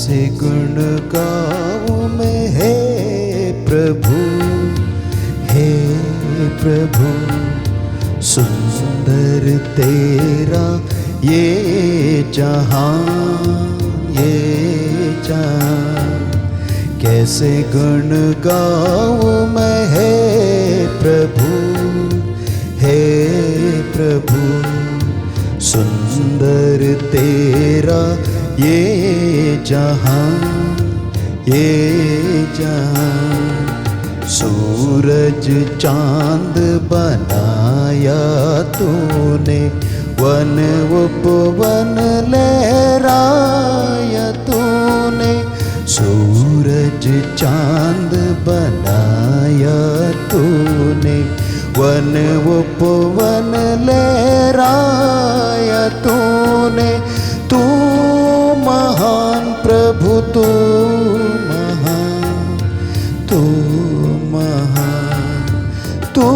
कैसे गुण गाऊं मैं, हे प्रभु, हे प्रभु। सुंदर तेरा ये जहां, ये जहां। कैसे गुण गाऊं मैं, हे प्रभु, हे प्रभु। सुंदर तेरा ये जहां, ये जहां। सूरज चांद बनाया तूने, वन उपवन लहराया तूने। सूरज चांद बनाया तूने, वन उपवन लहराया तूने। तू महान प्रभु, तू महान, तू महान, तू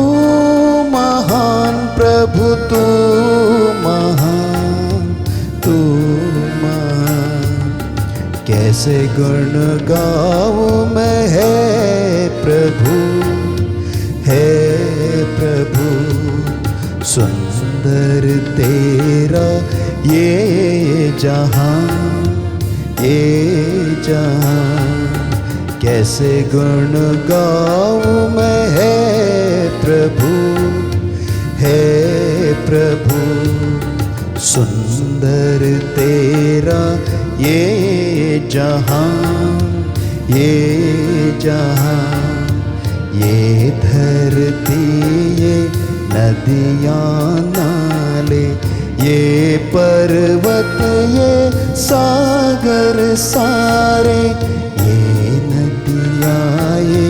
महान प्रभु, तू महान, तू महान। कैसे गुण गाऊं मैं, हे प्रभु, हे प्रभु। सुंदर तेरा ये जहां, ये जहां। कैसे गुण गाऊं मैं, हे प्रभु, हे प्रभु। सुंदर तेरा ये जहां, ये जहां। ये धरती, ये नदियाँ नाले, ये पर्वत, ये सागर सारे। ये नदियाँ, ये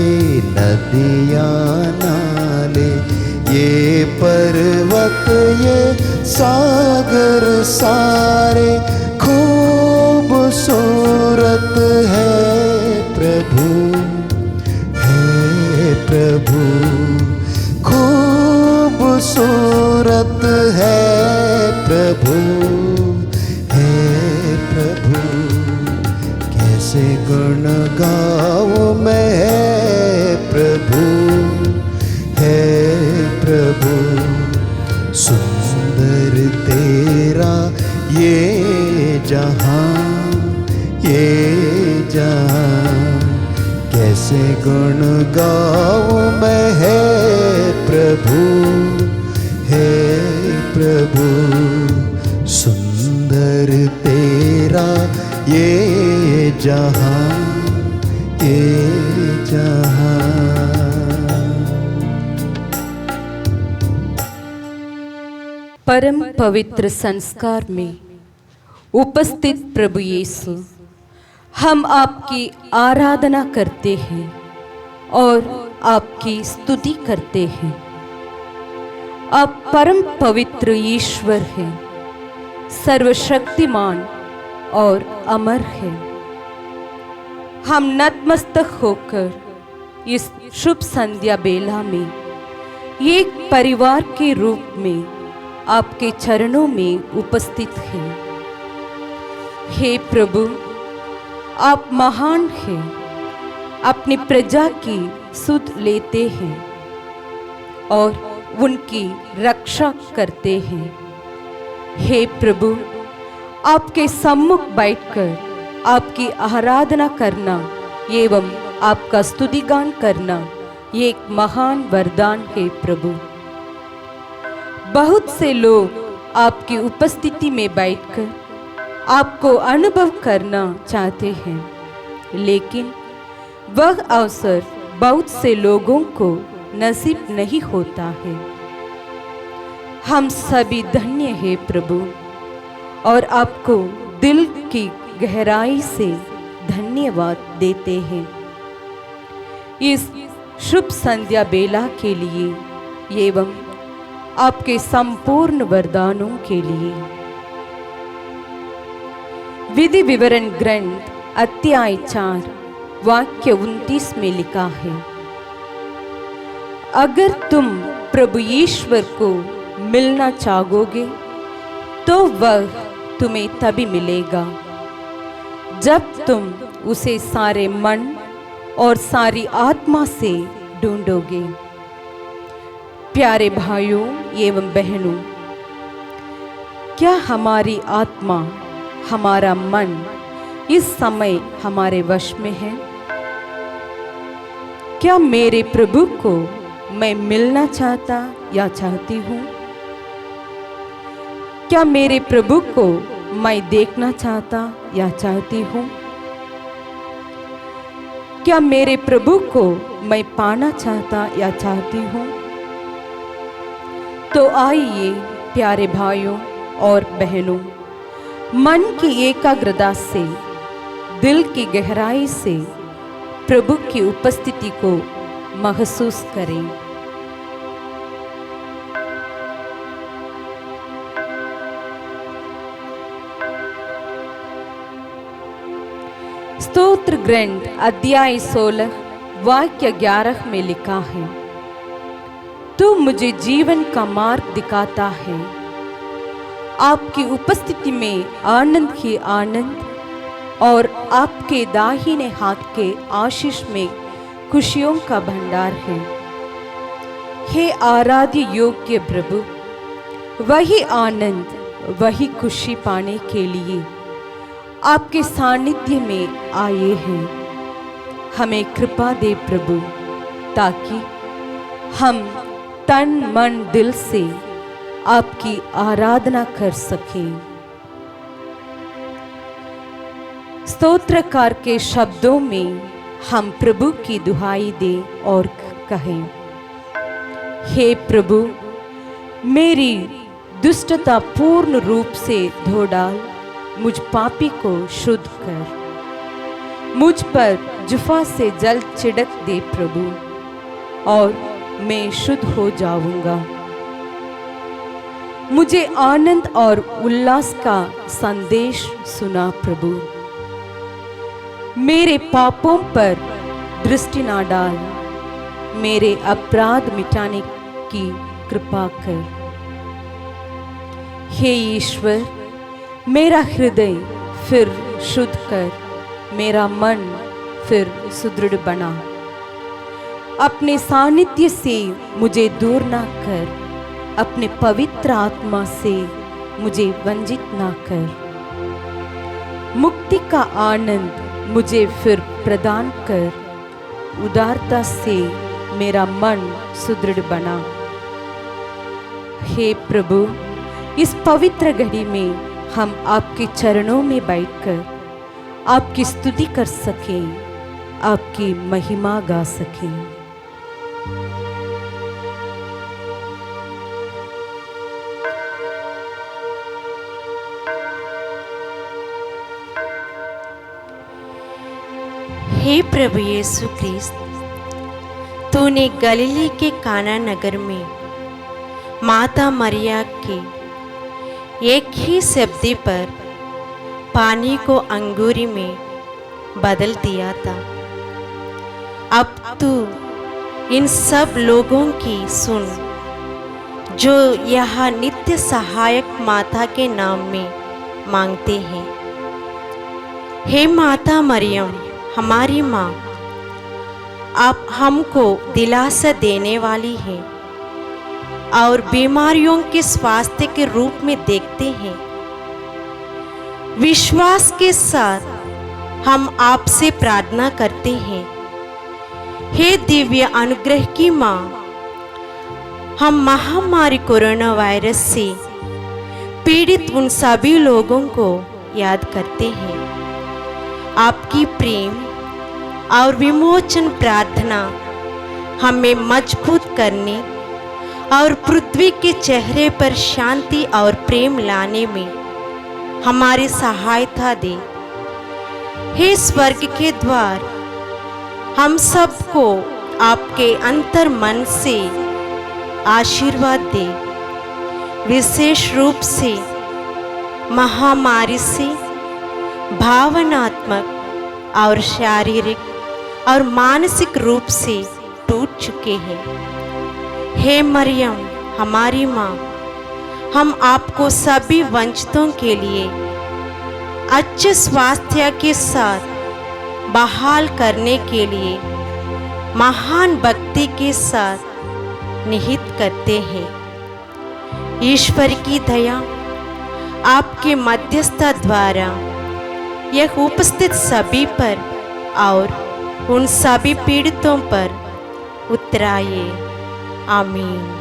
नदियाँ नाले, ये पर्वत, ये सागर सारे। खूबसूरत है प्रभु, प्रभु। खूबसूरत है प्रभु, हे प्रभु। कैसे गुण गाऊं मैं, हे प्रभु, हे प्रभु। सुंदर तेरा ये जहां, ये जहां। कैसे गुण गाऊं मैं, हे प्रभु, हे प्रभु। सुंदर तेरा ये जहां, ये जहां। परम पवित्र संस्कार में उपस्थित प्रभु यीशु, हम आपकी आराधना करते हैं और आपकी स्तुति करते हैं। आप परम पवित्र ईश्वर हैं, सर्वशक्तिमान और अमर हैं। हम नतमस्तक होकर इस शुभ संध्या बेला में एक परिवार के रूप में आपके चरणों में उपस्थित हैं। हे प्रभु, आप महान हैं, अपनी प्रजा की सुध लेते हैं और उनकी रक्षा करते हैं। हे प्रभु, आपके सम्मुख बैठकर आपकी आराधना करना एवं आपका स्तुतिगान करना ये एक महान वरदान है प्रभु। बहुत से लोग आपकी उपस्थिति में बैठकर आपको अनुभव करना चाहते हैं, लेकिन वह अवसर बहुत से लोगों को नसीब नहीं होता है। हम सभी धन्य हैं प्रभु और आपको दिल की गहराई से धन्यवाद देते हैं इस शुभ संध्या बेला के लिए एवं आपके संपूर्ण वरदानों के लिए। विधि विवरण ग्रंथ अध्याय 4 वाक्य 29 में लिखा है, अगर तुम प्रभु ईश्वर को मिलना चाहोगे तो वह तुम्हें तभी मिलेगा जब तुम उसे सारे मन और सारी आत्मा से ढूंढोगे। प्यारे भाइयों एवं बहनों, क्या हमारी आत्मा, हमारा मन इस समय हमारे वश में है? क्या मेरे प्रभु को मैं मिलना चाहता या चाहती हूँ? क्या मेरे प्रभु को मैं देखना चाहता या चाहती हूँ? क्या मेरे प्रभु को मैं पाना चाहता या चाहती हूँ? तो आइए प्यारे भाइयों और बहनों, मन की एकाग्रता से, दिल की गहराई से प्रभु की उपस्थिति को महसूस करें। स्तोत्र ग्रंथ अध्याय 16 वाक्य 11 में लिखा है, तू मुझे जीवन का मार्ग दिखाता है। आपकी उपस्थिति में आनंद ही आनंद और आपके दाहिने हाथ के आशीष में खुशियों का भंडार है। हे आराध्य योग्य प्रभु, वही आनंद, वही खुशी पाने के लिए आपके सानिध्य में आए हैं। हमें कृपा दे प्रभु, ताकि हम तन मन दिल से आपकी आराधना कर सकें। स्तोत्रकार के शब्दों में हम प्रभु की दुहाई दें और कहें, हे प्रभु, मेरी दुष्टता पूर्ण रूप से धो डाल, मुझ पापी को शुद्ध कर। मुझ पर जुफा से जल छिड़क दे प्रभु, और मैं शुद्ध हो जाऊंगा। मुझे आनंद और उल्लास का संदेश सुना प्रभु। मेरे पापों पर दृष्टि ना डाल, मेरे अपराध मिटाने की कृपा कर। हे ईश्वर, मेरा हृदय फिर शुद्ध कर, मेरा मन फिर सुदृढ़ बना। अपने सानिध्य से मुझे दूर ना कर, अपने पवित्र आत्मा से मुझे वंचित ना कर। मुक्ति का आनंद मुझे फिर प्रदान कर, उदारता से मेरा मन सुदृढ़ बना। हे प्रभु, इस पवित्र घड़ी में हम आपके चरणों में बैठकर आपकी स्तुति कर सकें, आपकी महिमा गा सकें। हे प्रभु यीशु क्रिस्त, तूने गलीली के काना नगर में माता मरिया के एक ही शब्द पर पानी को अंगूरी में बदल दिया था। अब तू इन सब लोगों की सुन, जो यह नित्य सहायक माता के नाम में मांगते हैं। हे माता मरियम, हमारी माँ, आप हमको दिलासा देने वाली है और बीमारियों के स्वास्थ्य के रूप में देखते हैं। विश्वास के साथ हम आपसे प्रार्थना करते हैं। हे दिव्य अनुग्रह की माँ, हम महामारी कोरोना वायरस से पीड़ित उन सभी लोगों को याद करते हैं। आपकी प्रेम और विमोचन प्रार्थना हमें मजबूत करने और पृथ्वी के चेहरे पर शांति और प्रेम लाने में हमारी सहायता दे। हे स्वर्ग के द्वार, हम सबको आपके अंतर मन से आशीर्वाद दे। विशेष रूप से महामारी से भावनात्मक और शारीरिक और मानसिक रूप से टूट चुके हैं। हे मरियम, हमारी माँ, हम आपको सभी वंचितों के लिए अच्छे स्वास्थ्य के साथ बहाल करने के लिए महान भक्ति के साथ निहित करते हैं। ईश्वर की दया आपके मध्यस्थता द्वारा यह उपस्थित सभी पर और उन सभी पीड़ितों पर उतराए। आमीन।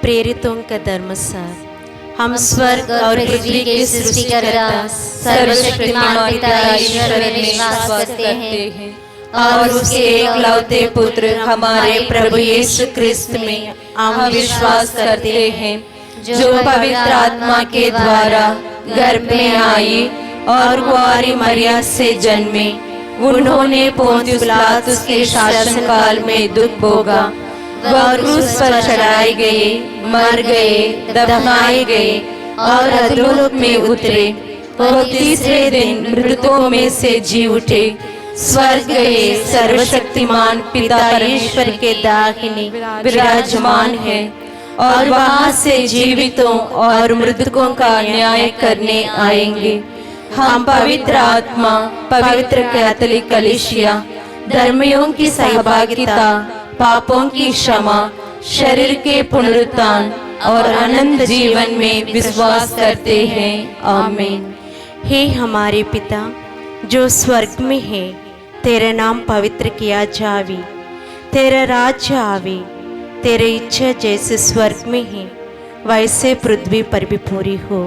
प्रेरितों का धर्मसार, हम स्वर्ग और पृथ्वी के सृष्टिकर्ता सर्वशक्तिमान पिता ईश्वर में विश्वास करते हैं और उसके एकलौते पुत्र हमारे प्रभु यीशु क्रिस्त में हम विश्वास करते हैं, जो पवित्र आत्मा के द्वारा गर्भ में आई और कुंवारी मरिया से जन्मे। उन्होंने पोंतियुस पिलातुस के शासनकाल में दुख भोगा, वह क्रूस पर चढ़ाए गए, मर गए, दफनाए गए और अधोलोक में उतरे, वह तीसरे दिन मृतकों में से जी उठे, स्वर्ग गए, सर्वशक्तिमान पिता परमेश्वर के दाहिने विराजमान है और वहां से जीवितों और मृतकों का न्याय करने आएंगे। हम पवित्र आत्मा, पवित्र कैथोलिक कलीसिया, धर्मियों की सहभागिता, पापों की क्षमा, शरीर के पुनरुत्थान और अनंत जीवन में विश्वास करते हैं। आमीन। हे हमारे पिता जो स्वर्ग में है, तेरा नाम पवित्र किया जावे, तेरा राज्य आवे, तेरी इच्छा जैसे स्वर्ग में है वैसे पृथ्वी पर भी पूरी हो।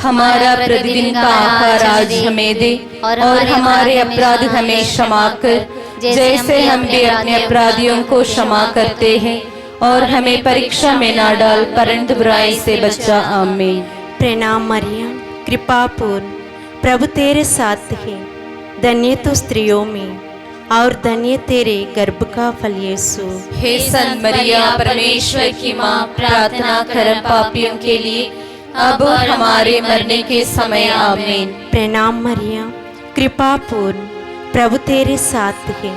हमारा प्रतिदिन का आहार आज हमें दे और हमारे अपराध हमें क्षमा कर, जैसे हम भी अपने अपराधियों को क्षमा करते हैं, और हमें परीक्षा में ना डाल परंतु बुराई से बचा। आमीन। प्रणाम मरियम, कृपा पूर्ण, प्रभु तेरे साथ है, धन्य तो स्त्रियों में और धन्य तेरे गर्भ का फल यीशु। हे संत मरिया परमेश्वर की माँ, प्रार्थना कर पापियों के लिए अब और हमारे मरने के समय। आमीन। प्रणाम मरियम, कृपा पूर्ण, प्रभु तेरे साथ है,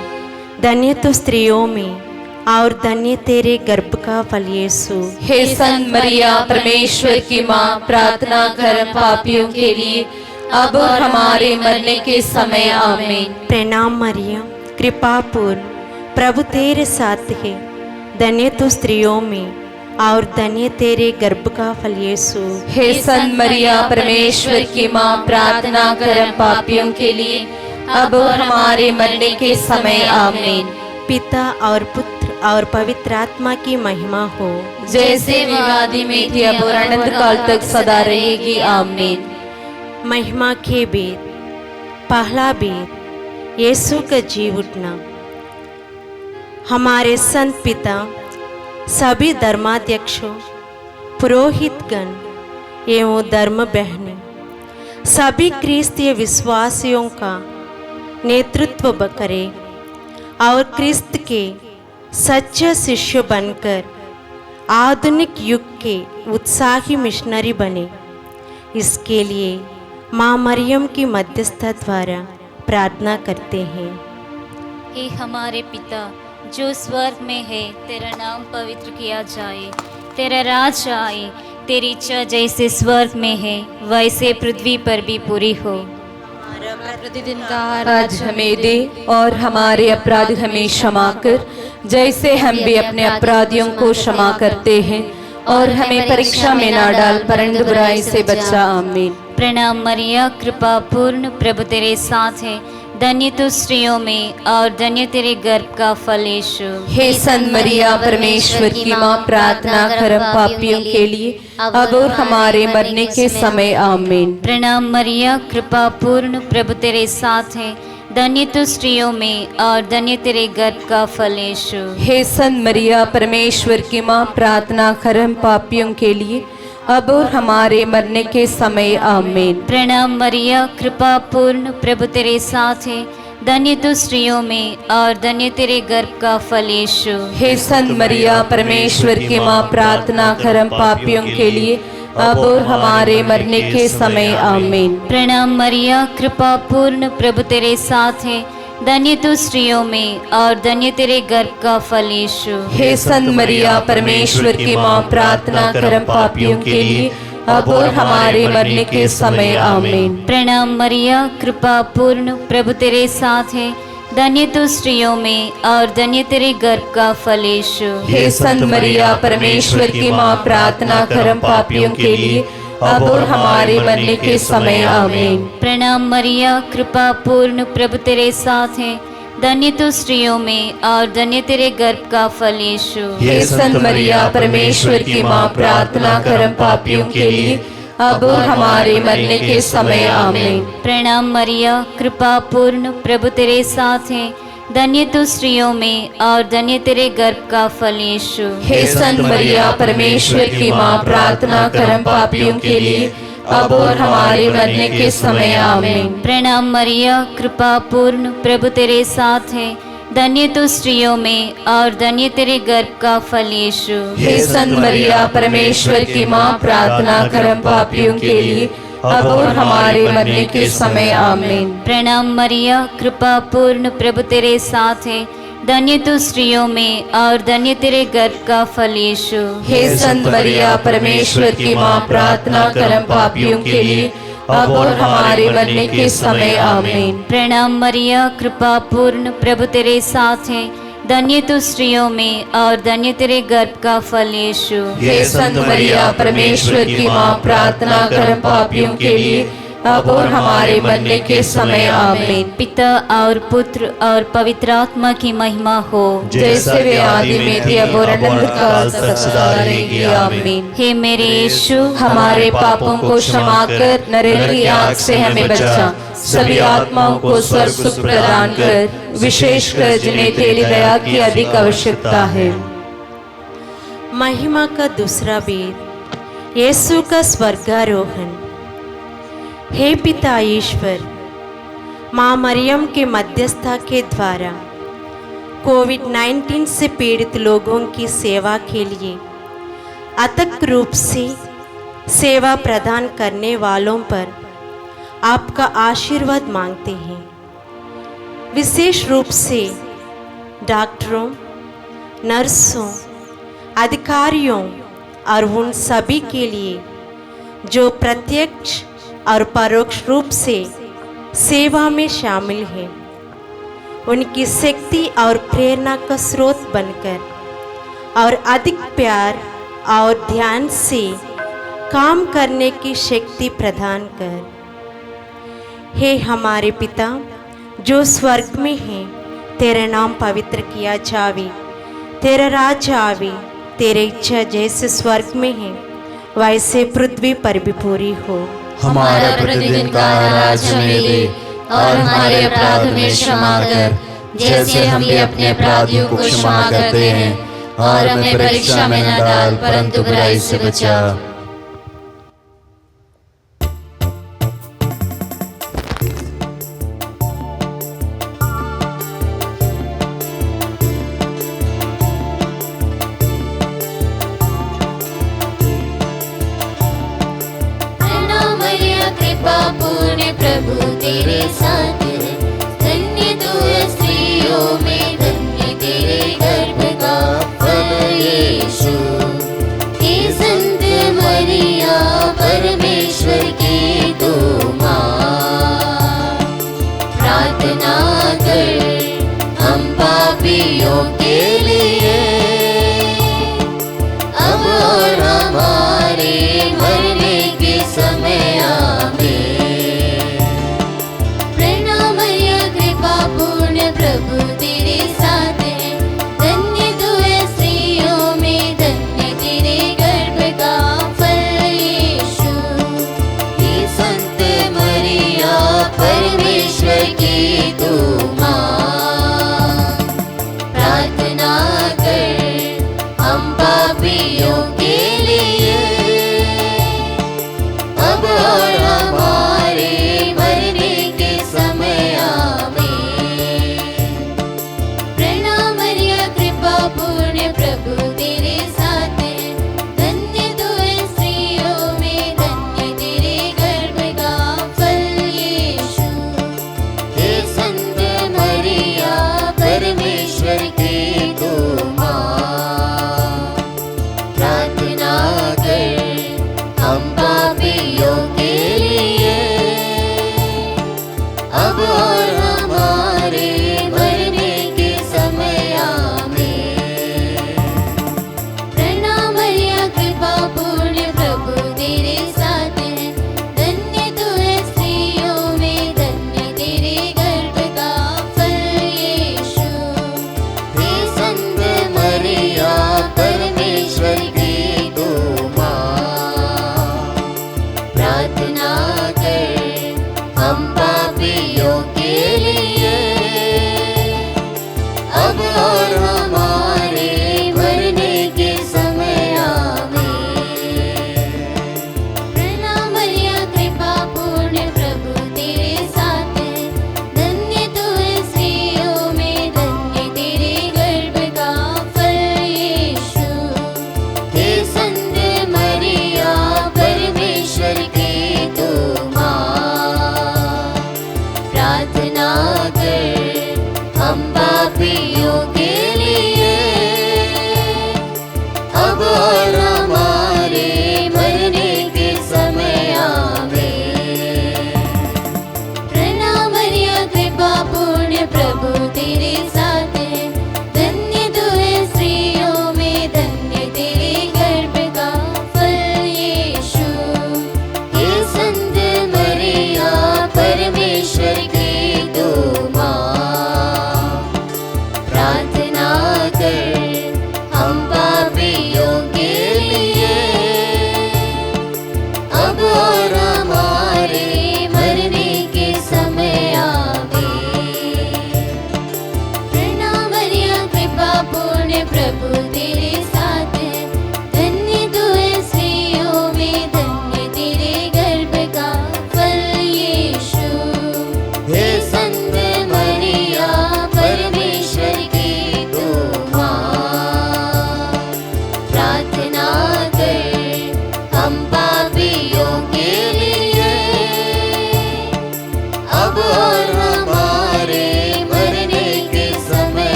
धन्य तो स्त्रियों में और धन्य तेरे गर्भ का फल यीशु। हे संत मरिया परमेश्वर की माँ, प्रार्थना कर पापियों के लिए अब और हमारे मरने के समय। आमीन। प्रणाम मरियम, कृपा पूर्ण, प्रभु तेरे साथ है, धन्य तो स्त्रियों में और धन्य तेरे गर्भ का फल यीशु। हे संत मरिया परमेश्वर की माँ, प्रार्थना कर पापियों के लिए अब और हमारे मरने के समय। आमीन। पिता और पुत्र और पवित्र आत्मा की महिमा हो, जैसे विवादी में थी अब और अनंत काल तक सदा रहेगी। आमीन। महिमा के वेद। पहला वेद, यीशु का जी उठना। हमारे संत पिता, सभी धर्माध्यक्षों, पुरोहितगण एवं धर्म बहनें, सभी क्रिस्तीय विश्वासियों का नेतृत्व करें और क्रिस्त के सच्चे शिष्य बनकर आधुनिक युग के उत्साही मिशनरी बने। इसके लिए माँ मरियम की मध्यस्थता द्वारा प्रार्थना करते हैं। हे हमारे पिता जो स्वर्ग में है, तेरा नाम पवित्र किया जाए, तेरा राज्य आए, तेरी इच्छा जैसे स्वर्ग में है वैसे पृथ्वी पर भी पूरी हो। प्रतिदिन का आहार आज हमें दे और हमारे अपराध हमें क्षमा कर, जैसे हम भी अपने अपराधियों को क्षमा करते हैं, और हमें परीक्षा में ना डाल परंतु बुराई से बचा। आमीन। प्रणाम मरिया, कृपा पूर्ण, प्रभु तेरे साथ है, धन्य तू स्त्रियों में और धन्य तेरे गर्भ का फल यीशु। हे संत मरिया परमेश्वर की माँ, प्रार्थना कर पापियों के लिए अब और हमारे मरने के समय। आमीन। प्रणाम मरिया, कृपा पूर्ण, प्रभु तेरे साथ है, धन्य तू स्त्रियों में और धन्य तेरे गर्भ का फल यीशु। हे संत मरिया परमेश्वर की माँ, प्रार्थना कर पापियों के लिए अब और हमारे मरने के समय। आमीन। प्रणाम मरिया, कृपा पूर्ण, प्रभु तेरे साथ है, धन्य तू स्त्रियों में और धन्य तेरे गर्भ का फल यीशु। हे संत मरिया परमेश्वर की माँ, प्रार्थना कर पापियों के लिए अब और हमारे मरने के समय। आमीन। प्रणाम मरिया, कृपा पूर्ण, प्रभु तेरे साथ है, धन्य तू स्त्रियों में और धन्य तेरे गर्भ का फल यीशु। हे संत मरिया परमेश्वर की माँ, प्रार्थना कर पापियों के लिए अब और हमारे मरने के समय। आमीन। प्रणाम मरिया, कृपा पूर्ण, प्रभु तेरे साथ है, धन्य तू स्त्रियों में और धन्य तेरे गर्भ का फल यीशु। हे संत मरिया परमेश्वर की माँ, प्रार्थना कर पापियों के लिए अब और हमारे मरने के समय। आमीन। प्रणाम मरिया, कृपा पूर्ण, प्रभु तेरे साथ है, धन्य तू स्त्रियों में और धन्य तेरे गर्भ का फल यीशु। हे संत मरिया परमेश्वर की माँ, प्रार्थना कर पापियों के लिए अब और हमारे मरने के समय। आमीन। प्रणाम मरिया, कृपा पूर्ण, प्रभु तेरे साथ है, धन्य तू स्त्रियों में और धन्य तेरे गर्भ का फल यीशु। हे संत मरिया परमेश्वर की माँ, प्रार्थना कर पापियों के लिए अब और हमारे मरने के समय। आमीन। प्रणाम मरिया, कृपा पूर्ण, प्रभु तेरे साथ है, धन्य तू स्त्रियों में और धन्य तेरे गर्भ का फल यीशु। हे संत मरिया परमेश्वर की माँ, प्रार्थना कर पापियों के लिए अब और हमारे मरने के समय आमीन। प्रणाम मरिया, कृपा पूर्ण, प्रभु तेरे साथ है। धन्य तू स्त्रियों में और धन्य तेरे गर्भ का फल यीशु। हे संत मरिया, परमेश्वर की माँ, प्रार्थना कर हम पापियों के लिए, अब और हमारे मरने के समय आमीन। प्रणाम मरिया, कृपा पूर्ण, प्रभु तेरे साथ है। धन्य तू स्त्रियों में और धन्य तेरे गर्भ का फल यीशु। हे संत मरिया, परमेश्वर की माँ, प्रार्थना कर हम पापियों के लिए, अब और हमारे मरने के समय आमीन। पिता और पुत्र और पवित्र आत्मा की महिमा हो, जैसे वे आदि में थे, अब और अनंत काल तक सदा रहेगी आमीन। हे मेरे यीशु, हमारे पापों को क्षमा कर नरक की आग से हमें बचा, सभी आत्माओं को स्वर्ग सुख प्रदान कर, विशेषकर जिन्हें तेरी दया की अधिक आवश्यकता है। महिमा का दूसरा वेद, यीशु का स्वर्गारोहण। हे पिता ईश्वर, माँ मरियम के मध्यस्थता के द्वारा कोविड-19 से पीड़ित लोगों की सेवा के लिए अथक रूप से सेवा प्रदान करने वालों पर आपका आशीर्वाद मांगते हैं। विशेष रूप से डॉक्टरों, नर्सों, अधिकारियों और उन सभी के लिए जो प्रत्यक्ष और परोक्ष रूप से सेवा में शामिल हैं, उनकी शक्ति और प्रेरणा का स्रोत बनकर और अधिक प्यार और ध्यान से काम करने की शक्ति प्रदान कर। हे हमारे पिता जो स्वर्ग में है, तेरा नाम पवित्र किया जावे, तेरा राज्य आवे, तेरी इच्छा जैसे स्वर्ग में है वैसे पृथ्वी पर भी पूरी हो। हमारा प्रतिदिन का आज हमें दे और हमारे अपराध में क्षमा कर, जैसे हम भी अपने अपराधियों को क्षमा करते हैं, और हमें परीक्षा में न डाल परंतु बुराई से बचा। प्रभु तेरे साथ है, धन्य तू है स्त्रियों में, धन्य तेरे गर्भ का फल यीशु। हे संत मरिया परमेश्वर की तू माँ, प्रार्थना कर हम पापियों के लिए, अब और हमारे मरने के समय आमीन। प्रभु तेरे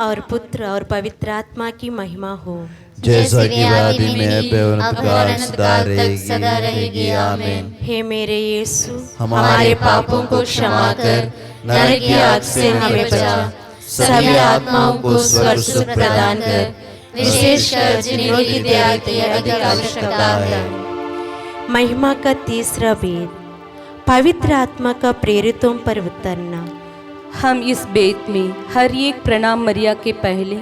और पुत्र और पवित्र आत्मा की महिमा हो, जैसा कि आदि में है, अनंत काल सदा रहेगी। आमीन। हे मेरे यीशु, हमारे पापों को क्षमा कर, नरक की आग से हमें बचा, सभी आत्माओं को स्वर्ग सुख प्रदान कर, विशेषकर जिन्हें की दया की अधिक आवश्यकता है। महिमा का तीसरा भेद, पवित्र आत्मा का प्रेरितों पर उतरना। हम इस बेत में हर एक प्रणाम मरिया के पहले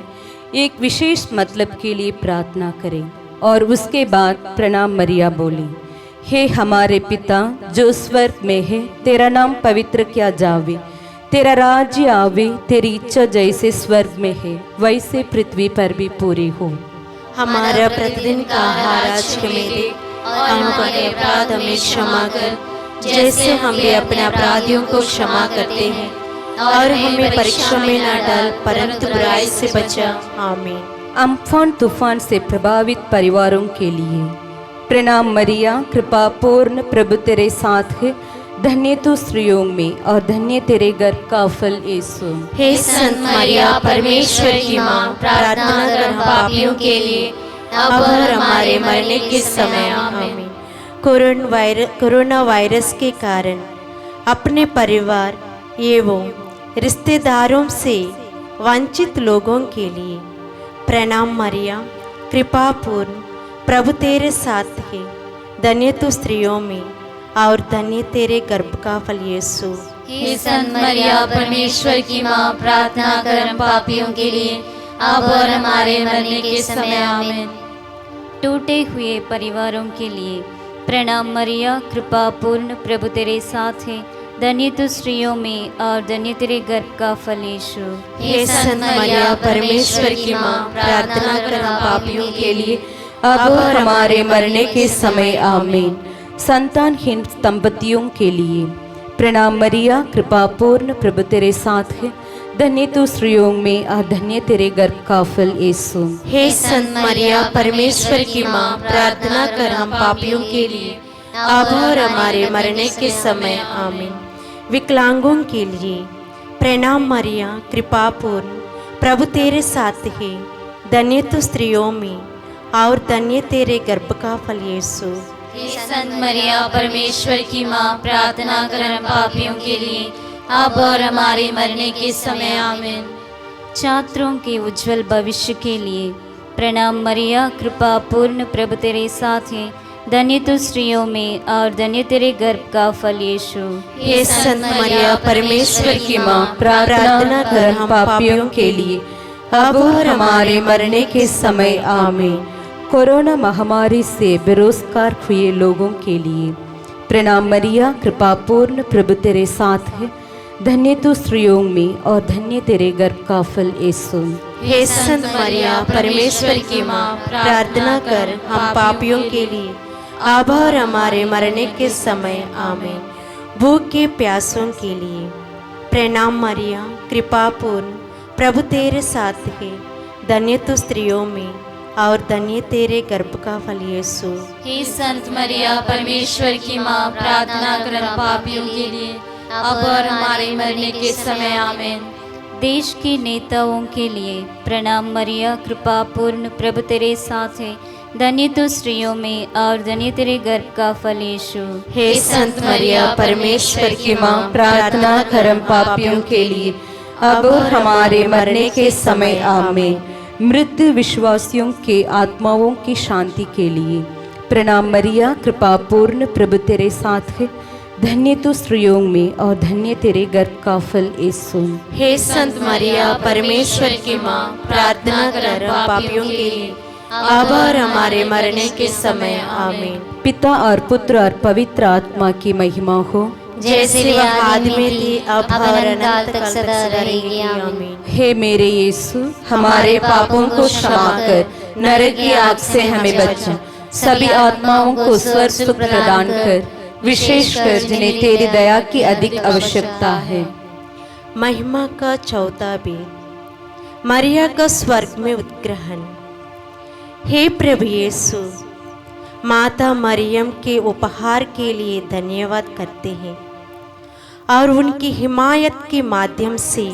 एक विशेष मतलब के लिए प्रार्थना करें और उसके बाद प्रणाम मरिया बोलें। हे हमारे पिता जो स्वर्ग में है, तेरा नाम पवित्र किया जावे, तेरा राज्य आवे, तेरी इच्छा जैसे स्वर्ग में है वैसे पृथ्वी पर भी पूरी हो। हमारा प्रतिदिन का आहार आज हमें दे और हमारे अपराध हमें क्षमा कर, जैसे हम भी अपने अपराधियों को क्षमा करते हैं, और हमें परीक्षा में न डाल परंतु बुराई से बचा। आमीन। अम्फान तूफान से प्रभावित परिवारों के लिए प्रणाम मरिया, कृपा पूर्ण प्रभु तेरे साथ है, धन्य तू स्त्रियों में और धन्य तेरे गर्भ का फल यीशु। हे संत मरिया परमेश्वर की माँ, प्रार्थना कर हम पापियों के लिए अब और हमारे मरने के समय। आमीन। कोरोना वायरस के कारण अपने परिवार एवं रिश्तेदारों से वंचित लोगों के लिए प्रणाम मरिया, कृपा पूर्ण प्रभु तेरे साथ है, धन्य तू स्त्रियों में और धन्य तेरे गर्भ का फल यीशु। हे संत मरिया परमेश्वर की माँ, प्रार्थना कर हम पापियों के लिए अब और हमारे मरने के समय। आमीन। टूटे हुए परिवारों के लिए प्रणाम मरिया, कृपा पूर्ण प्रभु तेरे साथ है, धन्य तू स्त्रियों में और धन्य तेरे गर्भ का फल यीशु। हे संत मरिया परमेश्वर की माँ, प्रार्थना कर हम पापियों के लिए अब और हमारे मरने के समय। आमीन। संतानहीन दंपतियों के लिए प्रणाम मरिया, कृपा पूर्ण प्रभु तेरे साथ है, धन्य तू स्त्रियों में और धन्य तेरे गर्भ का फल यीशु। हे संत मरिया परमेश्वर की माँ, प्रार्थना कर हम पापियों के लिए अब और हमारे मरने के समय। आमीन। विकलांगों के लिए प्रणाम मरिया, कृपा पूर्ण प्रभु तेरे साथ है, धन्य तू स्त्रियों में और धन्य तेरे गर्भ का फल यीशु। हे संत मरिया परमेश्वर की माँ, प्रार्थना कर हम पापियों के लिए अब और हमारे मरने के समय। आमीन। छात्रों के उज्जवल भविष्य के लिए प्रणाम मरिया, कृपा पूर्ण प्रभु तेरे साथ है, धन्य तू स्त्रियों में और धन्य तेरे गर्भ का फल यीशु। हे संत मरिया परमेश्वर की माँ, प्रार्थना कर हम पापियों के लिए अब और हमारे मरने के समय। आमीन। कोरोना महामारी से बेरोजगार हुए लोगों के लिए प्रणाम मरिया, कृपा पूर्ण प्रभु तेरे साथ है, धन्य तू स्त्रियों में और धन्य तेरे गर्भ का फल यीशु। हे संत मरिया परमेश्वर की माँ, प्रार्थना कर हम पापियों के लिए अब और हमारे मरने के समय। आमीन। भूख के प्यासों के लिए प्रणाम मरिया, कृपा पूर्ण प्रभु तेरे साथ है, धन्य तू स्त्रियों में और धन्य तेरे गर्भ का फल यीशु। हे संत मरिया परमेश्वर की माँ, प्रार्थना कर हम पापियों के लिए अब और हमारे मरने के समय। आमीन। देश के नेताओं के लिए प्रणाम मरिया, कृपा पूर्ण प्रभु तेरे साथ है, धन्य तू स्त्रियों में और धन्य तेरे गर्भ का फल यीशु। हे संत मरिया परमेश्वर की माँ, प्रार्थना कर हम पापियों के लिए अब और हमारे मरने के समय। आमीन। मृत विश्वासियों के आत्माओं की शांति के लिए प्रणाम मरिया, कृपा पूर्ण प्रभु तेरे साथ है, धन्य तू स्त्रियों में और धन्य तेरे गर्भ का फल यीशु। हे संत मरिया परमेश्वर की माँ, प्रार्थना कर हम पापियों के लिए अब और हमारे मरने के समय। आमीन। पिता और पुत्र और पवित्र आत्मा की महिमा हो, जैसे वह आदि में थी अब और अनंत तक सदा रहेगी। आमीन। हे मेरे यीशु, हमारे पापों को क्षमा कर, नरक की आग से हमें बचा, सभी आत्माओं को स्वर्ग सुख प्रदान कर, विशेषकर जिन्हें तेरी दया की अधिक आवश्यकता है। महिमा का चौथा भेद, मरिया का स्वर्ग में उत्ग्रहण। हे प्रभु यीशु, माता मरियम के उपहार के लिए धन्यवाद करते हैं और उनकी हिमायत के माध्यम से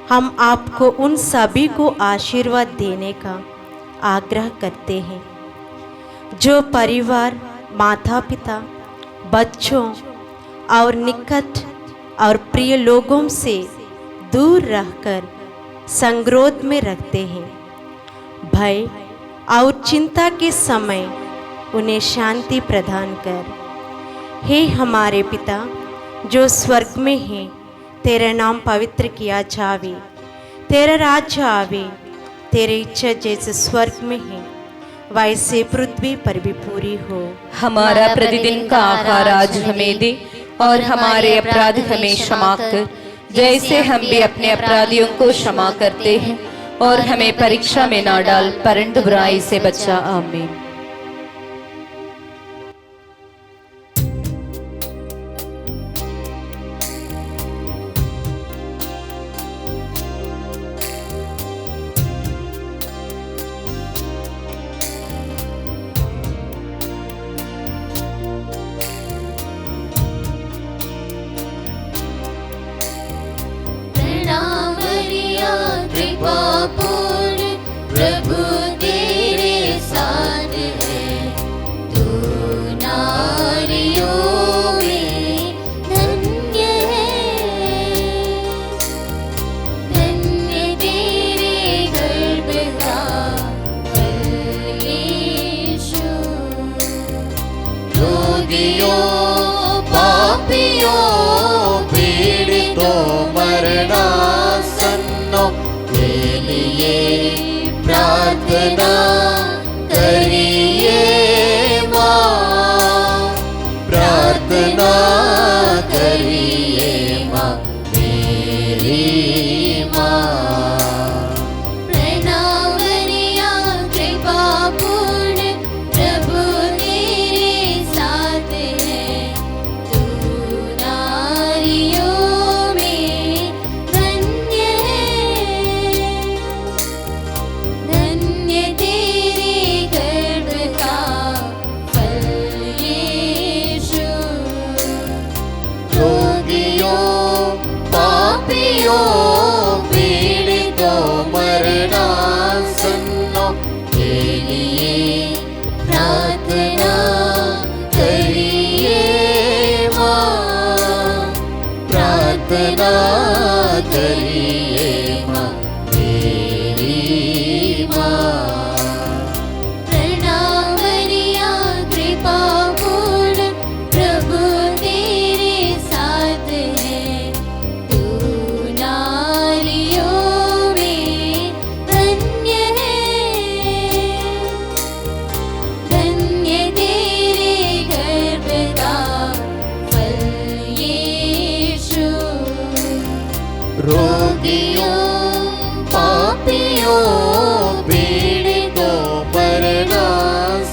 हम आपको उन सभी को आशीर्वाद देने का आग्रह करते हैं जो परिवार, माता पिता, बच्चों और निकट और प्रिय लोगों से दूर रहकर संगरोध में रखते हैं। भय और चिंता के समय उन्हें शांति प्रदान कर। हे हमारे पिता जो स्वर्ग में है, तेरा नाम पवित्र किया जावे, तेरा राज्य आवे, तेरी इच्छा जैसे स्वर्ग में है वैसे पृथ्वी पर भी पूरी हो। हमारा प्रतिदिन का आहार आज हमें दे और हमारे अपराध हमें क्षमा कर जैसे हम भी अपने अपराधियों को क्षमा करते हैं, और हमें परीक्षा में ना डाल परंतु बुराई से बचा। आमीन। प्रभु तेरे साथ है, तू नारियों में धन्य है। धन्य तेरे गर्भ का फल यीशु। रोगियों, पापियों, पीड़ितों, मरणासन्नों के लिए प्रार्थना करिए माँ, प्रार्थना करिए माँ, मेरी माँ। प्रणाम मरिया कृपा पूर्ण, प्रभु तेरे साथ है, तू नारियों में धन्य है। धन्य तेरे गर्भ का फल यीशु। रोगियों, पापियों, पीड़ितों, मरणासन्नों के लिए प्रार्थना करिए माँ, प्रार्थना करिए माँ, मेरी माँ। प्रणाम मरिया कृपा पूर्ण, प्रभु तेरे साथ है, तू नारियों में धन्य है। धन्य तेरे गर्भ का फल यीशु। रोगियों, पापियों, पीड़ितों, मरणासन्नों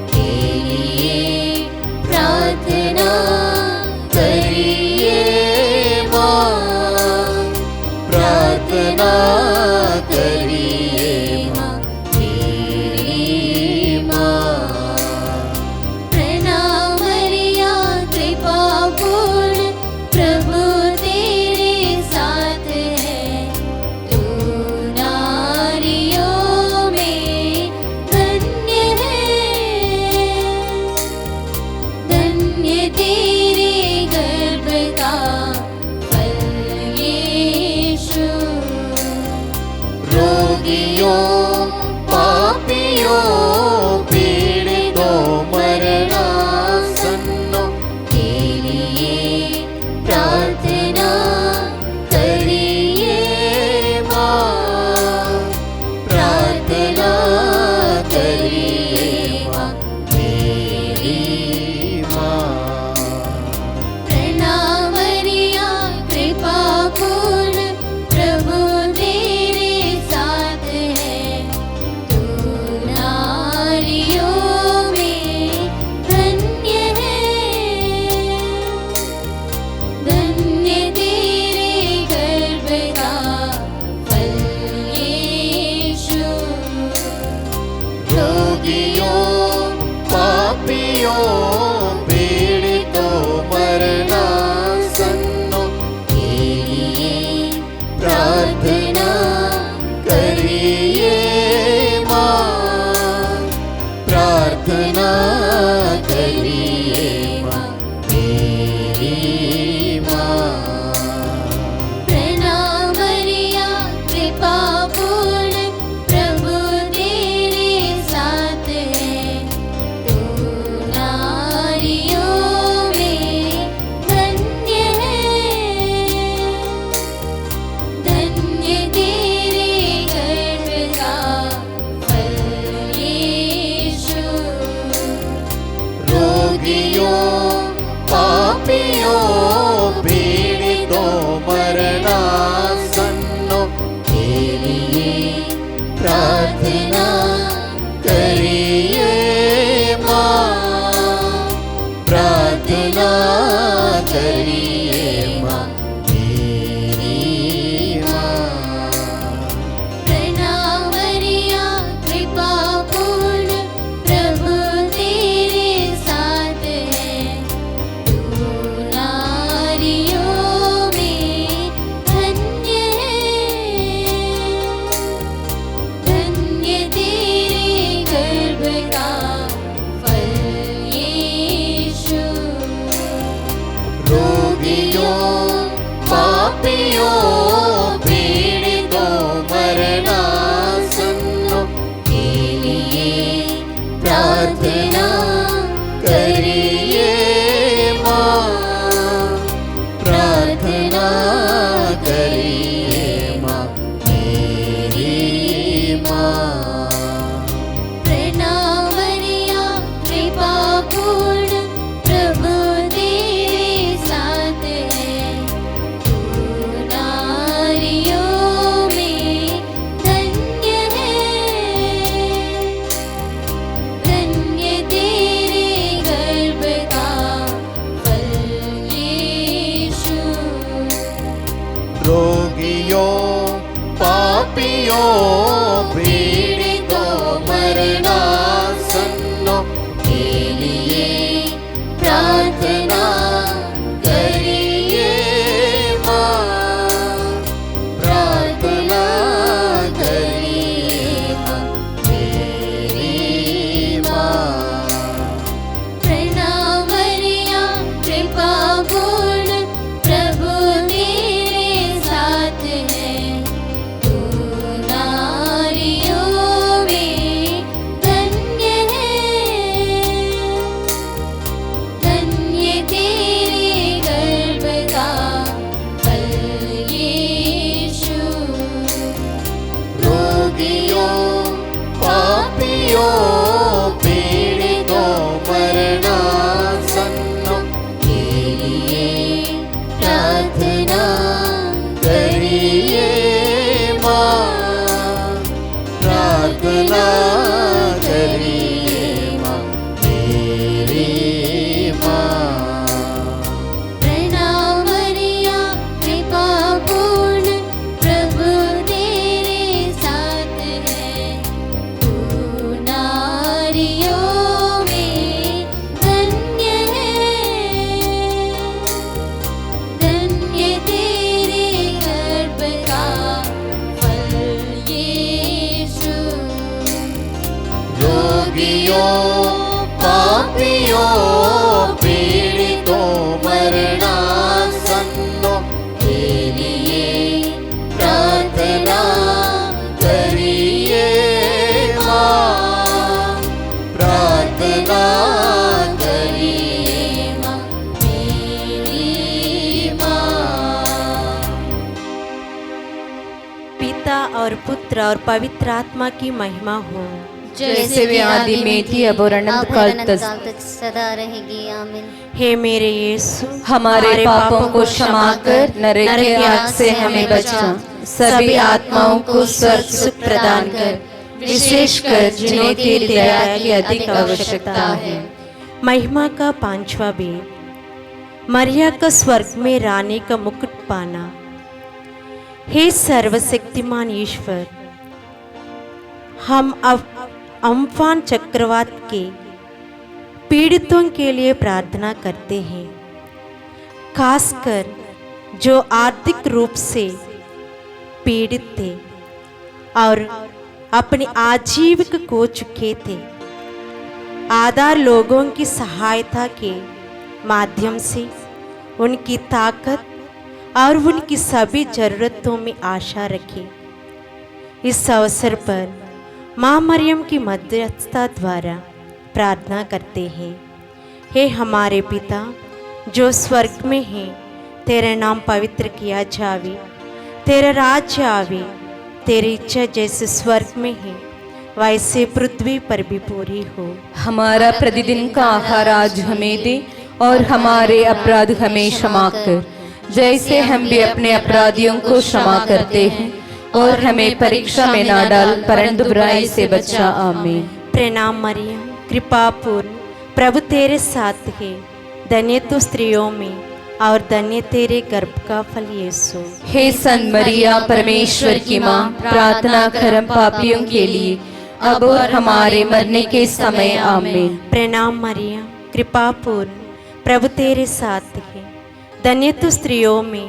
के लिए प्रार्थना करिए माँ, प्रार्थना करिए माँ, मेरी माँ। प्रणाम मरिया कृपा पूर्ण, प्रभु तेरे साथ है, तू नारियों में धन्य है। धन्य तेरे गर्भ का फल यीशु। रोगियों, पापियों, पीड़ितों, मरणासन्नों के लिए प्रार्थना करिए माँ, प्रार्थना करिए माँ, मेरी माँ। प्रणाम मरिया कृपा पूर्ण, प्रभु तेरे साथ है, तू नारियों में धन्य है। धन्य तेरे गर्भ का फल यीशु। रोगियों, पापियों, पीड़ितों, मरणासन्नों के लिए रोगियों पीड़ितों मरणासन्नों के लिए प्रार्थना करिए माँ, प्रार्थना करिए माँ, मेरी माँ। प्रणाम मरिया कृपा पूर्ण प्रभु तेरे साथ है, तू नारियों में धन्य है, धन्य तेरे गर्भ का फल यीशु। रोगियों पापियों पीड़ितों मरणासन्नों के लिए प्रार्थना करिए माँ, प्रार्थना करिए माँ, मेरी माँ। प्रणाम मरिया कृपा पूर्ण प्रभु तेरे साथ है, तू नारियों में धन्य है, धन्य तेरे गर्भ का फल यीशु। रोगियों पापियों पीड़ितों मरणासन्नों के लिए प्रार्थना करिए माँ, प्रार्थना करिए माँ, मेरी माँ। प्रणाम मरिया कृपा पूर्ण प्रभु तेरे साथ है, तू नारियों में धन्य है, धन्य तेरे गर्भ का फल यीशु। रोगियों पापियों पीड़ितों मरणासन्नों के लिए प्रार्थना करिए माँ, प्रार्थना करिए माँ, मेरी माँ। पिता और पुत्र और पवित्र आत्मा की महिमा हो। जैसे वे आदि में थी अब और अनंत काल तक सदा रहेगी आमीन। हे मेरे यीशु, हमारे पापों को क्षमा कर नरक की आग से हमें बचा, सभी आत्माओं को स्वर्ग सुख प्रदान कर, विशेषकर जिन्हें तेरी दया की अधिक आवश्यकता है। महिमा का पांचवा वेद, मरिया का स्वर्ग में रानी का मुकुट पाना। हे सर्वशक्तिमान ईश्वर, हम अब अम्फान चक्रवात के पीड़ितों के लिए प्रार्थना करते हैं, खासकर जो आर्थिक रूप से पीड़ित थे और अपनी आजीविका खो चुके थे। आधार लोगों की सहायता के माध्यम से उनकी ताकत और उनकी सभी जरूरतों में आशा रखें। इस अवसर पर माँ मरियम की मध्यस्थता द्वारा प्रार्थना करते हैं। हे हमारे पिता जो स्वर्ग में है, तेरा नाम पवित्र किया जावे, तेरा राज्य आवे, तेरी इच्छा जैसे स्वर्ग में है वैसे पृथ्वी पर भी पूरी हो। हमारा प्रतिदिन का आहार आज हमें दे और हमारे अपराध हमें क्षमा कर, जैसे हम भी अपने अपराधियों को क्षमा करते हैं, और हमें परीक्षा में ना डाल परंतु बुराई से बचा। आमीन। प्रणाम मरियम कृपा पूर्ण प्रभु तेरे साथ है, धन्य तू स्त्रियों में और धन्य तेरे गर्भ का फल यीशु। हे सन मरिया परमेश्वर की माँ, प्रार्थना कर हम पापियों के लिए अब और हमारे मरने के समय। आमीन। प्रणाम मरियम कृपा पूर्ण प्रभु तेरे साथ है, धन्य तू स्त्रियों में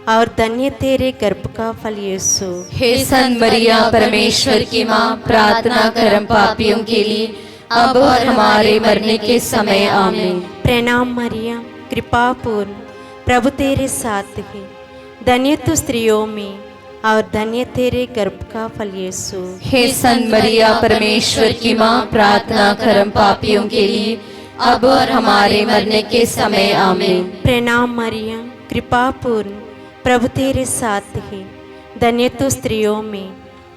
और धन्य तेरे गर्भ का फल यीशु। हे सन मरिया परमेश्वर की माँ, प्रार्थना कर हम पापियों के लिए अब और हमारे मरने के समय। आमीन। प्रणाम मरियम कृपा पूर्ण प्रभु तेरे साथ है, धन्य तू स्त्रियों में और धन्य तेरे गर्भ का फल यीशु। हे सन मरिया परमेश्वर की माँ, प्रार्थना कर हम पापियों के लिए अब और हमारे मरने के समय आमीन। प्रणाम मरिया, कृपा पूर्ण, प्रभु तेरे साथ है। धन्य तू स्त्रियों में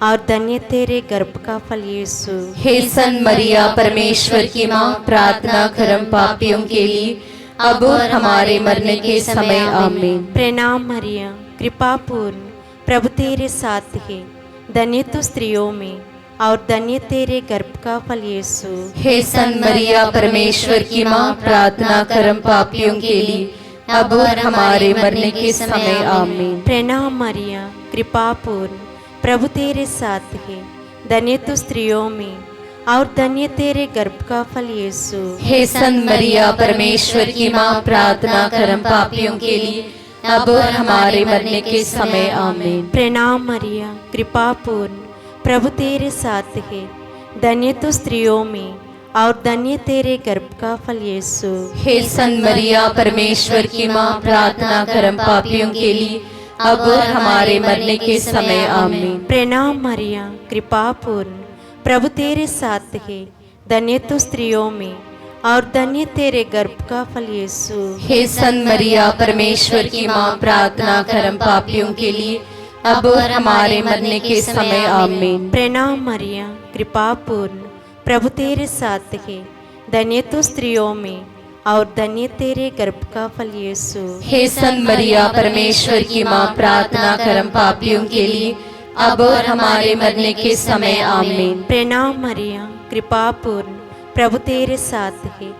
और धन्य तेरे गर्भ का फल यीशु। हे सन मरिया परमेश्वर की माँ, प्रार्थना कर हम पापियों के लिए अब और हमारे मरने के समय आमीन। प्रणाम मरिया, कृपा पूर्ण, प्रभु तेरे साथ है। धन्य तू स्त्रियों में और धन्य तेरे गर्भ का फल यीशु। हे सन मरिया परमेश्वर की माँ, प्रार्थना कर हम पापियों के लिए अब और हमारे मरने के समय आमीन। प्रणाम मरिया, कृपा पूर्ण, प्रभु तेरे साथ है। धन्य तू स्त्रियों में और धन्य तेरे गर्भ का फल यीशु। हे सन मरिया परमेश्वर की माँ, प्रार्थना कर हम पापियों के लिए अब और हमारे मरने के समय आमीन। प्रणाम मरिया, कृपा पूर्ण, प्रभु तेरे साथ है। धन्य तू स्त्रियों में और धन्य तेरे गर्भ का फल यीशु। हे सन मरिया परमेश्वर की माँ, प्रार्थना कर हम पापियों के लिए अब और हमारे मरने के समय आमीन। प्रणाम मरिया, कृपा पूर्ण, प्रभु तेरे साथ है। धन्य तू स्त्रियों में और धन्य तेरे गर्भ का फल यीशु। हे सन मरिया परमेश्वर की माँ, प्रार्थना कर हम पापियों के लिए अब और हमारे मरने के समय आमीन। प्रणाम मरिया, कृपा पूर्ण, प्रभु तेरे साथ है। धन्य तू स्त्रियों में और धन्य तेरे गर्भ का फल यीशु। हे सन मरिया परमेश्वर की माँ, प्रार्थना कर हम पापियों के लिए अब और हमारे मरने के समय आमीन। प्रणाम मरिया, कृपा पूर्ण, प्रभु तेरे साथ है।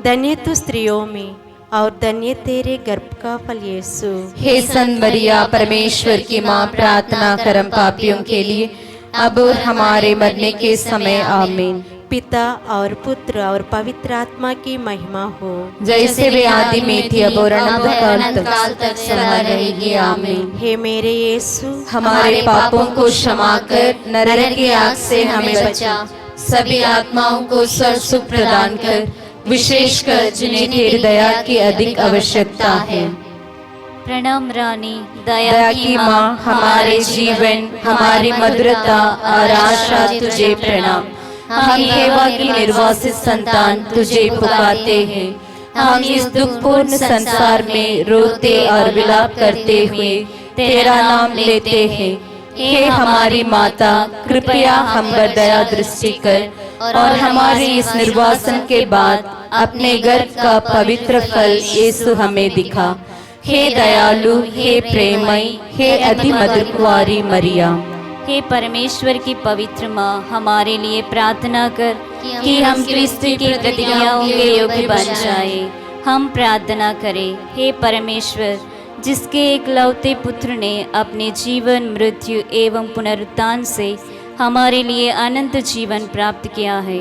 धन्य तू स्त्रियों में और धन्य तेरे गर्भ का फल यीशु। हे सन मरिया परमेश्वर की माँ, प्रार्थना कर हम पापियों के लिए अब और हमारे मरने के समय आमीन। पिता और पुत्र और पवित्र आत्मा की महिमा हो, जैसे वे आदि में थी अब और अनंत काल तक सदा रहेगी आमीन। हे मेरे यीशु, हमारे पापों को क्षमा कर नरक की आग से हमें बचा, सभी आत्माओं को स्वर्ग सुख प्रदान कर, विशेषकर जिन्हें तेरी दया की अधिक आवश्यकता है। प्रणाम रानी, दया की माँ, हमारे जीवन, हमारी मधुरता और आशा तुझे प्रणाम। हम हेवा की निर्वासित संतान तुझे पुकारते हैं। हम इस दुखपूर्ण संसार में रोते और विलाप करते हुए तेरा नाम लेते हैं। हे हमारी माता, कृपया हम पर दया दृष्टि कर और हमारे इस निर्वासन के बाद अपने गर्भ का पवित्र फल यीशु हमें दिखा। हे दयालु, हे प्रेममयी, हे अति मधुर कुंवारी मरिया। हे परमेश्वर की पवित्र माँ, हमारे लिए प्रार्थना कर कि हम क्रिस्त की प्रतिज्ञाओं के योग्य बन जाएं। हम प्रार्थना करें। हे परमेश्वर, जिसके एकलौते पुत्र ने अपने जीवन, मृत्यु एवं पुनरुत्थान से हमारे लिए अनंत जीवन प्राप्त किया है,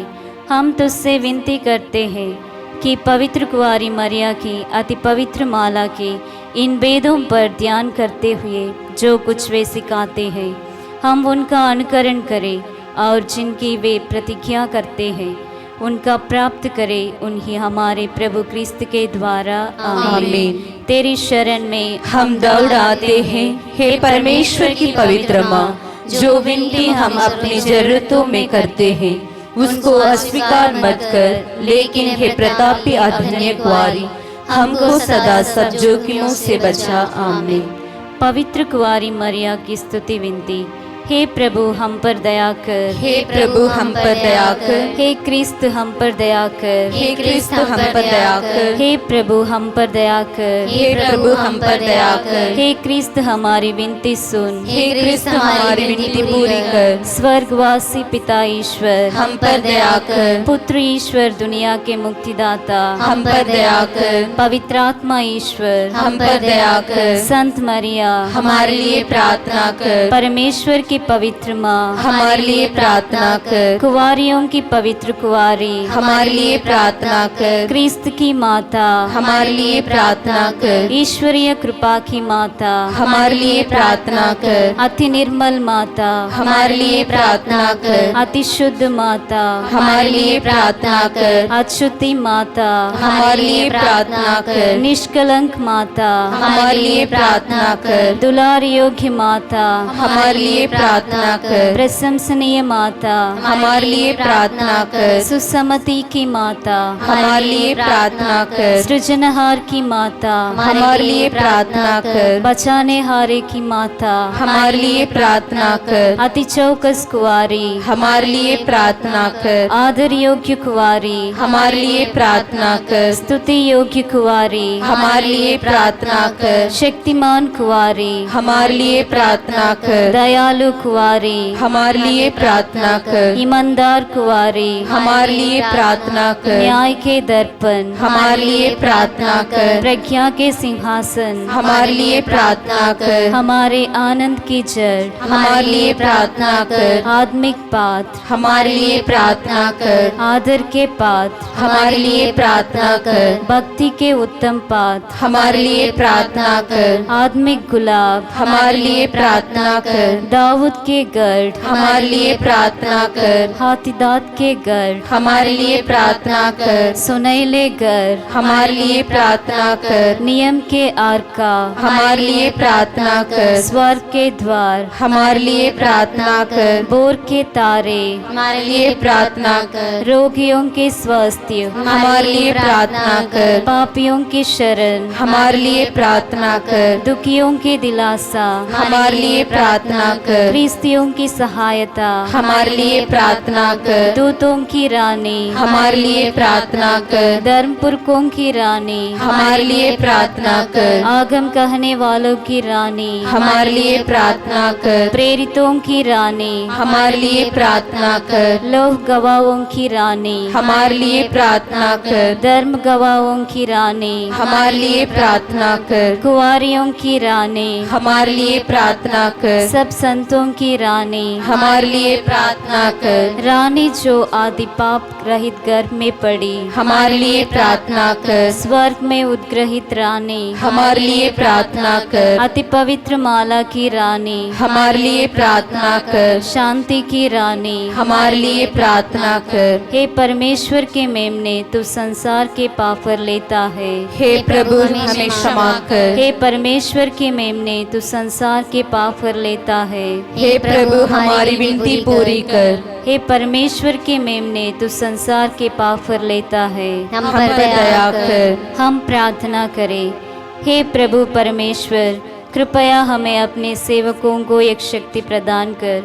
हम तुझसे विनती करते हैं कि पवित्र कुंवारी मरिया की अति पवित्र माला के इन वेदों पर ध्यान करते हुए जो कुछ वे सिखाते हैं, हम उनका अनुकरण करें और जिनकी वे प्रतिज्ञा करते हैं उनका प्राप्त करें। उन्हीं हमारे प्रभु क्रिस्त के द्वारा आमीन। तेरी शरण में हम दौड़ आते हैं। हे परमेश्वर की पवित्र माँ, जो विनती हम अपनी जरूरतों में करते हैं उसको अस्वीकार मत कर, लेकिन हे प्रतापी आधन्य कुंवारी, हमको सदा सब जोखिमों से बचा। आमीन। पवित्र कुंवारी मरिया की स्तुति विनती। हे प्रभु हम पर दया कर, हे प्रभु हम पर दया कर, हे क्रिस्त हम पर दया कर, हे क्रिस्त हम पर दया कर, हे प्रभु हम पर दया कर, हे प्रभु हम पर दया कर, हे क्रिस्त हमारी विनती सुन, हे क्रिस्त हमारी विनती पूरी कर। स्वर्गवासी पिता ईश्वर हम पर दया कर, पुत्र ईश्वर दुनिया के मुक्तिदाता हम पर दया कर, पवित्र आत्मा ईश्वर हम पर दया कर, संत मरिया हमारे लिए प्रार्थना कर। परमेश्वर की पवित्र माँ, हमारे लिए प्रार्थना कर। कुंवारियों की पवित्र कुंवारी, हमारे लिए प्रार्थना कर। क्रिस्त की माता, हमारे लिए प्रार्थना कर। ईश्वरीय कृपा की माता, हमारे लिए प्रार्थना कर। अति निर्मल माता, हमारे लिए प्रार्थना कर। अति शुद्ध माता, हमारे लिए प्रार्थना कर। अच्युति माता, हमारे लिए प्रार्थना कर। निष्कलंक माता, हमारे लिए प्रार्थना कर। दुलार योग्य माता, हमारे लिए प्रार्थना कर। प्रशंसनीय माता, हमारे लिए प्रार्थना कर। सुसमति की माता, हमारे लिए प्रार्थना कर। सृजनहार की माता, हमारे लिए प्रार्थना कर। बचाने हारे की माता, हमारे लिए प्रार्थना कर। अति चौकस कुंवारी, हमारे लिए प्रार्थना कर। आदर योग्य कुंवारी, हमारे लिए प्रार्थना कर। स्तुति योग्य कुंवारी, हमारे लिए प्रार्थना कर। शक्तिमान कुंवारी, हमारे लिए प्रार्थना कर। दयालु कुंवारी, हमारे लिए प्रार्थना कर। ईमानदार कुंवारी, हमारे लिए प्रार्थना कर। न्याय के दर्पण, हमारे लिए प्रार्थना कर। प्रज्ञा के सिंहासन, हमारे लिए प्रार्थना कर। हमारे आनंद की जड़, हमारे लिए प्रार्थना कर। आत्मिक पात्र, हमारे लिए प्रार्थना कर। आदर के पात्र, हमारे लिए प्रार्थना कर। भक्ति के उत्तम पात्र, हमारे लिए प्रार्थना कर। आत्मिक गुलाब, हमारे लिए प्रार्थना कर। दाऊद के गढ़, हमारे लिए प्रार्थना कर। हाथीदांत के गढ़, हमारे लिए प्रार्थना कर। सुनैले गढ़, हमारे लिए प्रार्थना कर। नियम के आरका, हमारे लिए प्रार्थना कर। स्वर्ग के द्वार, हमारे लिए प्रार्थना कर। बोर के तारे, हमारे लिए प्रार्थना कर। रोगियों के स्वास्थ्य, हमारे लिए प्रार्थना कर। पापियों की शरण, हमारे लिए प्रार्थना कर। दुखियों की दिलासा, हमारे लिए प्रार्थना कर। ख्रिस्तियों की सहायता, हमारे लिए प्रार्थना कर। दूतों की रानी, हमारे लिए प्रार्थना कर। धर्मपुरखों की रानी, हमारे लिए प्रार्थना कर। आगम कहने वालों की रानी, हमारे लिए प्रार्थना कर। प्रेरितों की रानी, हमारे लिए प्रार्थना कर। लोह गवाहों की रानी, हमारे लिए प्रार्थना कर। धर्म गवाहों की रानी, हमारे लिए प्रार्थना कर। कुंवारियों की रानी, हमारे लिए प्रार्थना कर। सब संतों की रानी, हमारे लिए प्रार्थना कर। रानी जो आदि पाप रहित गर्भ में पड़ी, हमारे लिए प्रार्थना कर। स्वर्ग में उद्ग्रहित रानी, हमारे लिए प्रार्थना कर। अति पवित्र माला की रानी, हमारे लिए प्रार्थना कर। शांति की रानी, हमारे लिए प्रार्थना कर। हे परमेश्वर के मेमने, तू संसार के पाप पर लेता है। हे प्रभु हमें क्षमा कर। हे परमेश्वर के मेमने, तू संसार के पाप पर लेता है। हे प्रभु हमारी विनती पूरी कर। हे परमेश्वर के मेमने, तू संसार के पाप पर लेता है। हम पर दया कर। हम प्रार्थना करें। हे प्रभु परमेश्वर, कृपया हमें अपने सेवकों को एक शक्ति प्रदान कर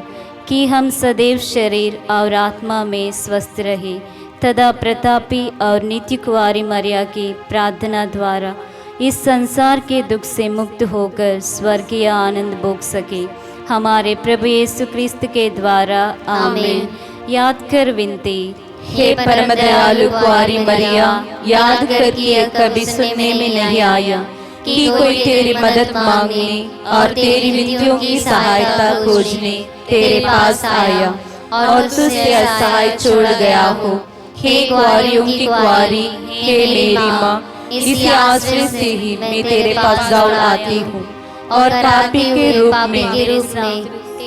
कि हम सदैव शरीर और आत्मा में स्वस्थ रहे, तथा प्रतापी और नित्य कुंवारी मरिया की प्रार्थना द्वारा इस संसार के दुख से मुक्त होकर स्वर्गीय आनंद भोग सके। हमारे प्रभु यीशु क्रिस्त के द्वारा आमीन। याद कर विनती। हे परम दयालु कुंवारी मरिया, याद कर कि यह कभी सुनने में नहीं आया कि कोई तेरी मदद मांगने और तेरी विनतियों की सहायता खोजने तेरे पास आया और तुझसे असहाय छोड़ गया हो। हे कुंवारियों की कुंवारी, हे मेरी माँ, इसी आश्रय से ही मैं तेरे पास दौड़ आती हूँ और पापी के रूप में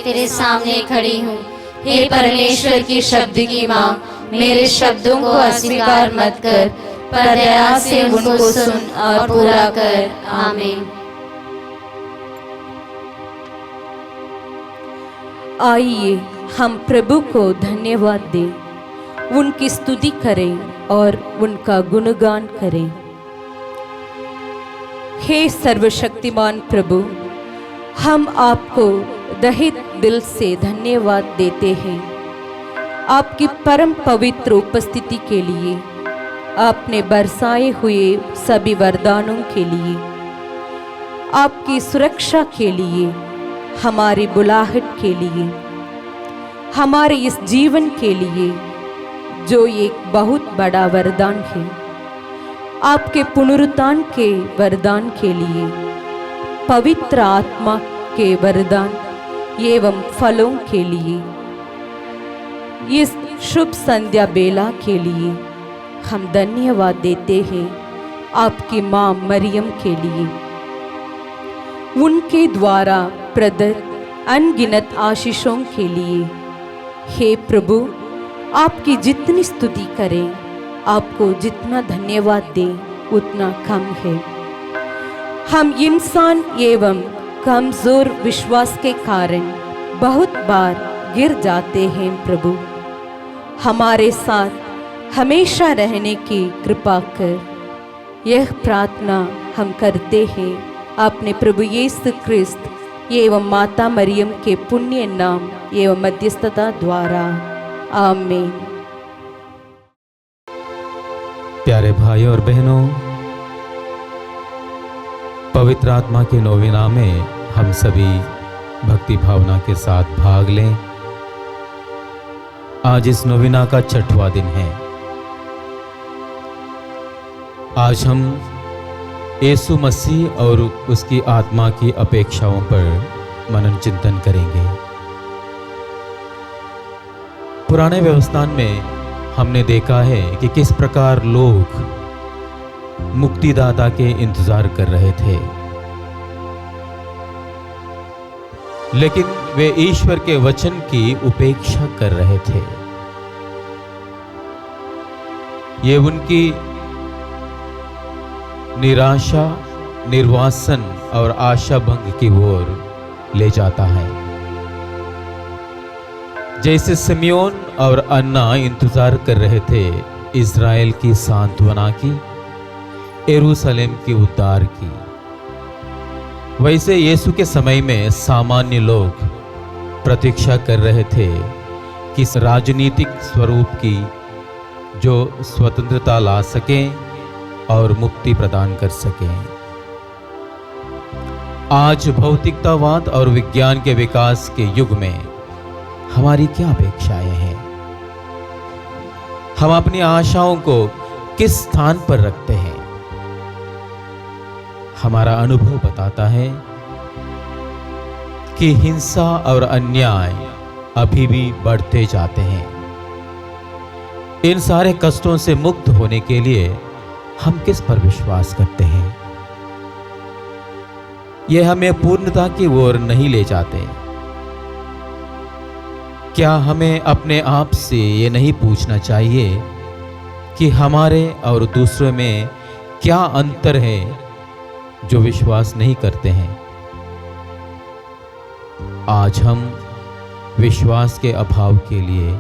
तेरे सामने खड़ी हूँ। हे परमेश्वर की शब्द की माँ, मेरे शब्दों को अस्वीकार मत कर, पर दया से उनको सुन और पूरा कर। आमीन। आइए हम प्रभु को धन्यवाद दें, उनकी स्तुति करें और उनका गुणगान करें। हे सर्वशक्तिमान प्रभु, हम आपको दहे दिल से धन्यवाद देते हैं आपकी परम पवित्र उपस्थिति के लिए, आपने बरसाए हुए सभी वरदानों के लिए, आपकी सुरक्षा के लिए, हमारी बुलाहट के लिए, हमारे इस जीवन के लिए जो एक बहुत बड़ा वरदान है, आपके पुनरुत्थान के वरदान के लिए, पवित्र आत्मा के वरदान एवं फलों के लिए, इस शुभ संध्या बेला के लिए हम धन्यवाद देते हैं आपकी माँ मरियम के लिए। उनके द्वारा प्रदत्त अनगिनत आशीषों के लिए हे प्रभु, आपकी जितनी स्तुति करें, आपको जितना धन्यवाद दें उतना कम है। हम इंसान एवं कमजोर विश्वास के कारण बहुत बार गिर जाते हैं प्रभु। हमारे साथ हमेशा रहने की कृपा कर, यह प्रार्थना हम करते हैं अपने प्रभु यीशु ख्रिस्त एवं माता मरियम के पुण्य नाम एवं मध्यस्थता द्वारा, आमीन। प्यारे भाइयों और बहनों, पवित्र आत्मा के नोवेना में हम सभी भक्ति भावना के साथ भाग लें। आज इस नोवेना का 6वां दिन है। आज हम यीशु मसीह और उसकी आत्मा की अपेक्षाओं पर मनन चिंतन करेंगे। पुराने व्यवस्थान में हमने देखा है कि किस प्रकार लोग मुक्तिदाता के इंतजार कर रहे थे, लेकिन वे ईश्वर के वचन की उपेक्षा कर रहे थे। ये उनकी निराशा, निर्वासन और आशा भंग की ओर ले जाता है। जैसे सिमियोन और अन्ना इंतजार कर रहे थे इज़राइल की सांत्वना की, यरूशलेम की उद्धार की, वैसे यीशु के समय में सामान्य लोग प्रतीक्षा कर रहे थे कि इस राजनीतिक स्वरूप की जो स्वतंत्रता ला सकें और मुक्ति प्रदान कर सकें। आज भौतिकतावाद और विज्ञान के विकास के युग में हमारी क्या अपेक्षाएं हैं? हम अपनी आशाओं को किस स्थान पर रखते हैं? हमारा अनुभव बताता है कि हिंसा और अन्याय अभी भी बढ़ते जाते हैं। इन सारे कष्टों से मुक्त होने के लिए हम किस पर विश्वास करते हैं? यह हमें पूर्णता की ओर नहीं ले जाते। क्या हमें अपने आप से ये नहीं पूछना चाहिए कि हमारे और दूसरों में क्या अंतर है जो विश्वास नहीं करते हैं? आज हम विश्वास के अभाव के लिए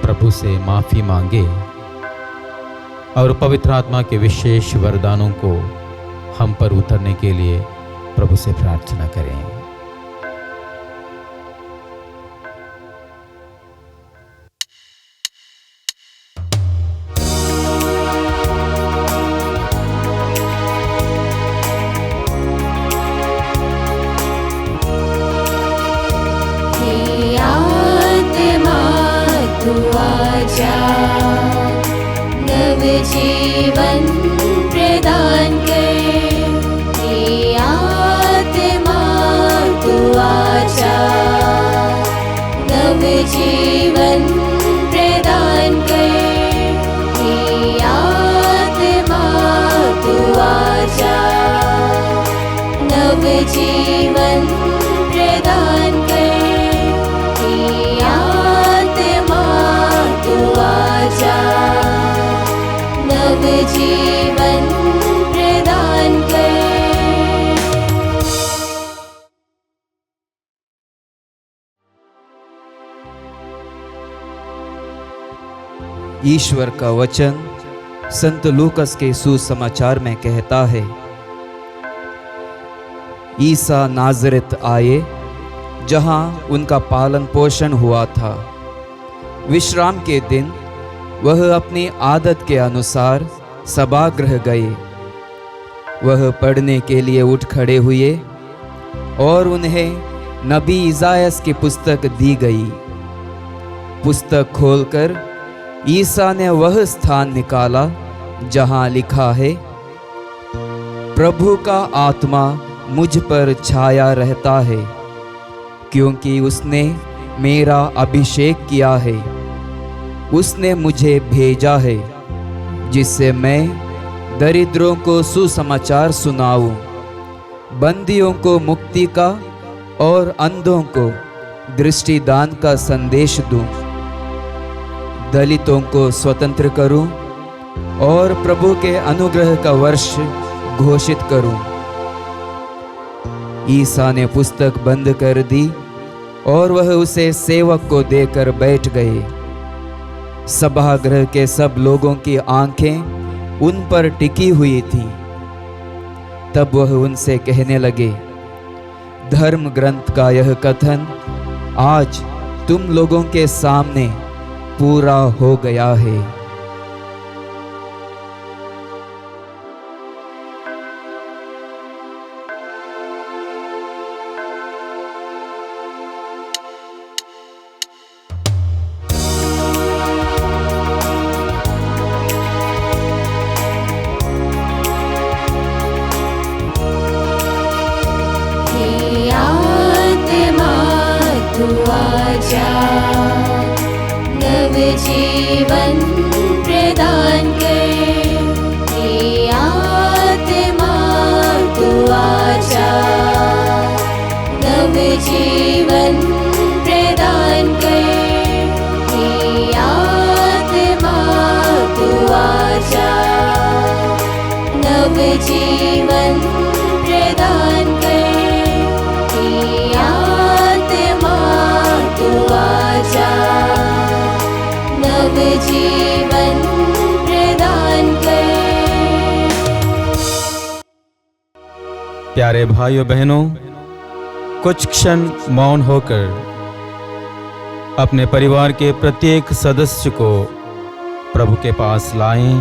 प्रभु से माफी मांगे और पवित्र आत्मा के विशेष वरदानों को हम पर उतरने के लिए प्रभु से प्रार्थना करें। जीवन प्रदान कर, हे आत्मा तू आजा, नव जीवन प्रदान कर, हे आत्मा तू आजा, नव जीवन प्रदान कर, हे आत्मा तू आजा, नव जीवन प्रदान कर। ईश्वर का वचन संत लूकस के सुसमाचार में कहता है, ईसा नाज़रेत आए जहां उनका पालन पोषण हुआ था। विश्राम के दिन वह अपनी आदत के अनुसार सभागृह गए। वह पढ़ने के लिए उठ खड़े हुए और उन्हें नबी इसायास की पुस्तक दी गई। पुस्तक खोलकर ईसा ने वह स्थान निकाला जहां लिखा है, प्रभु का आत्मा मुझ पर छाया रहता है, क्योंकि उसने मेरा अभिषेक किया है। उसने मुझे भेजा है जिससे मैं दरिद्रों को सुसमाचार सुनाऊं, बंदियों को मुक्ति का और अंधों को दृष्टिदान का संदेश दूं, दलितों को स्वतंत्र करूं और प्रभु के अनुग्रह का वर्ष घोषित करूं। ईसा ने पुस्तक बंद कर दी और वह उसे सेवक को देकर बैठ गए। सभागृह के सब लोगों की आंखें उन पर टिकी हुई थीं। तब वह उनसे कहने लगे, धर्म ग्रंथ का यह कथन आज तुम लोगों के सामने पूरा हो गया है। जीवन प्रदान कर, हे आत्मा तू आजा, नव जीवन प्रदान कर, हे आत्मा तू आजा, नव जीवन प्रदान कर, हे आत्मा तू आजा, नव जीवन प्रदान कर। प्यारे भाइयों बहनों, कुछ क्षण मौन होकर अपने परिवार के प्रत्येक सदस्य को प्रभु के पास लाएं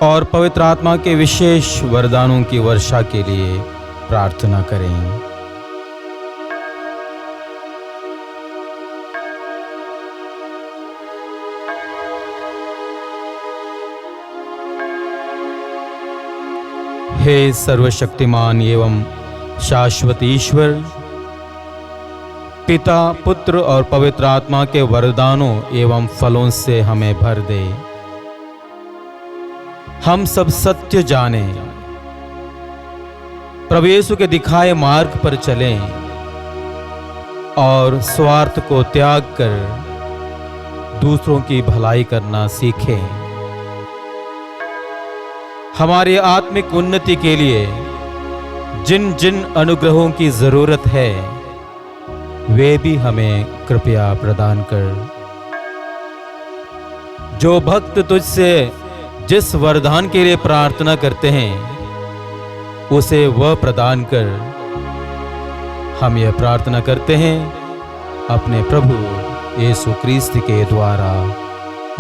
और पवित्र आत्मा के विशेष वरदानों की वर्षा के लिए प्रार्थना करें। हे सर्वशक्तिमान एवं शाश्वत ईश्वर, पिता, पुत्र और पवित्र आत्मा के वरदानों एवं फलों से हमें भर दे। हम सब सत्य जानें, प्रभु यीशु के दिखाए मार्ग पर चलें और स्वार्थ को त्याग कर दूसरों की भलाई करना सीखें। हमारी आत्मिक उन्नति के लिए जिन जिन अनुग्रहों की जरूरत है वे भी हमें कृपया प्रदान कर। जो भक्त तुझसे जिस वरदान के लिए प्रार्थना करते हैं उसे वह प्रदान कर। हम यह प्रार्थना करते हैं अपने प्रभु यीशु क्रिस्त के द्वारा,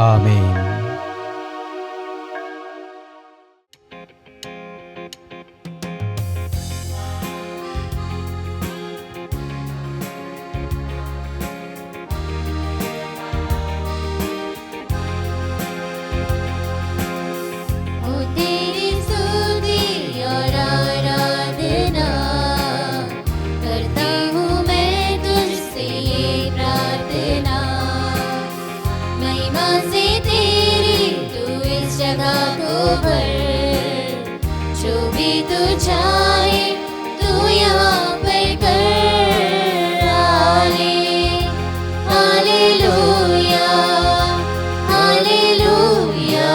आमीन। जो भी तू चाहे तू यहाँ पर कर। Hallelujah, hallelujah,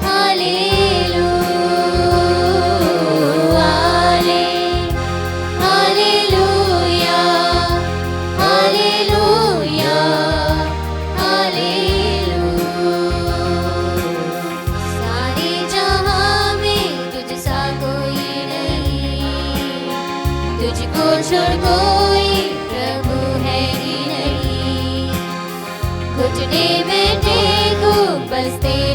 hallelujah, hallelujah, hallelujah, सारे जहां में तुझसा कोई नहीं, तुझको छोड़ कोई प्रभु है ही नहीं। घुटने बैठे को बस तेरे